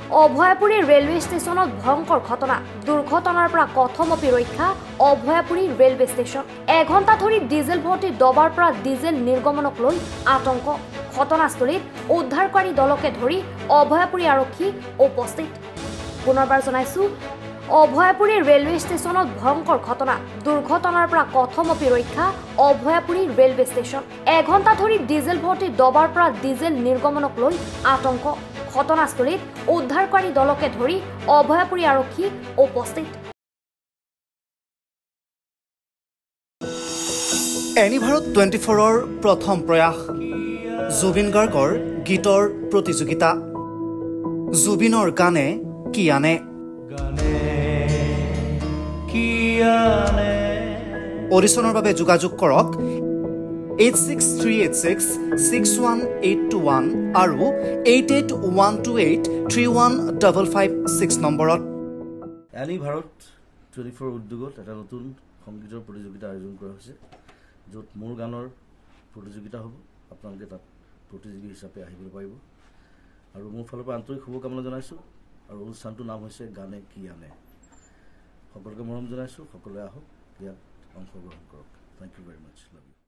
Abhayapuri railway ষ্টেচনত ভয়ংকৰ ঘটনা দুৰ্ঘটনাৰ পৰা কথমপি ৰক্ষা অভয়াপুৰী ৰেলৱে ষ্টেচন এঘণ্টা ধৰি ডিজেল ভৰ্তি ডবাৰ পৰা ডিজেল নিৰ্গমনক লৈ আতংক ঘটনাস্থলীত উদ্ধাৰকাৰী দলকে ধৰি অভয়াপুৰী আৰক্ষী উপস্থিত পুনৰবাৰ জনাইছো অভয়াপুৰী ৰেলৱে ষ্টেচনত ভয়ংকৰ ঘটনা দুৰ্ঘটনাৰ পৰা কথমপি ৰক্ষা অভয়াপুৰী ৰেলৱে ষ্টেচন এঘণ্টা ধৰি ডিজেল ভৰ্তি ডবাৰ পৰা ডিজেল নিৰ্গমনক লৈ আতংক ঘটনাস্থলীত উদ্ধাৰকাৰী দলকে ধৰি অভয়াপুৰী আৰক্ষী উপস্থিত এনিভাৰত 24ৰ প্ৰথম প্ৰয়াস জুবিন গাৰ্গৰ গীতৰ প্ৰতিযোগিতা জুবিনৰ গানে কি আনে অডিশ্যনৰ বাবে যোগাযোগ কৰক 8638661821 আৰু 8812831556 নম্বৰত এনিভাৰত 24 উদ্যোগত এটা নতুন সংগীতৰ প্ৰতিযোগিতা আয়োজন কৰা হৈছে য'ত মোৰ গানৰ প্ৰতিযোগিতা হ'ব আপোনালোকে তাত প্ৰতিযোগী হিচাপে আহিবলৈ পাৰিব আৰু মোৰ ফালৰ পৰা আন্তৰিক শুভকামনা জনাইছোঁ আৰু অনুষ্ঠানটোৰ নাম হৈছে গানে কি আনে সকলোকে মৰম জনাইছোঁ সকলোৱে আহক ইয়াত অংশগ্ৰহণ কৰক thank you very much love U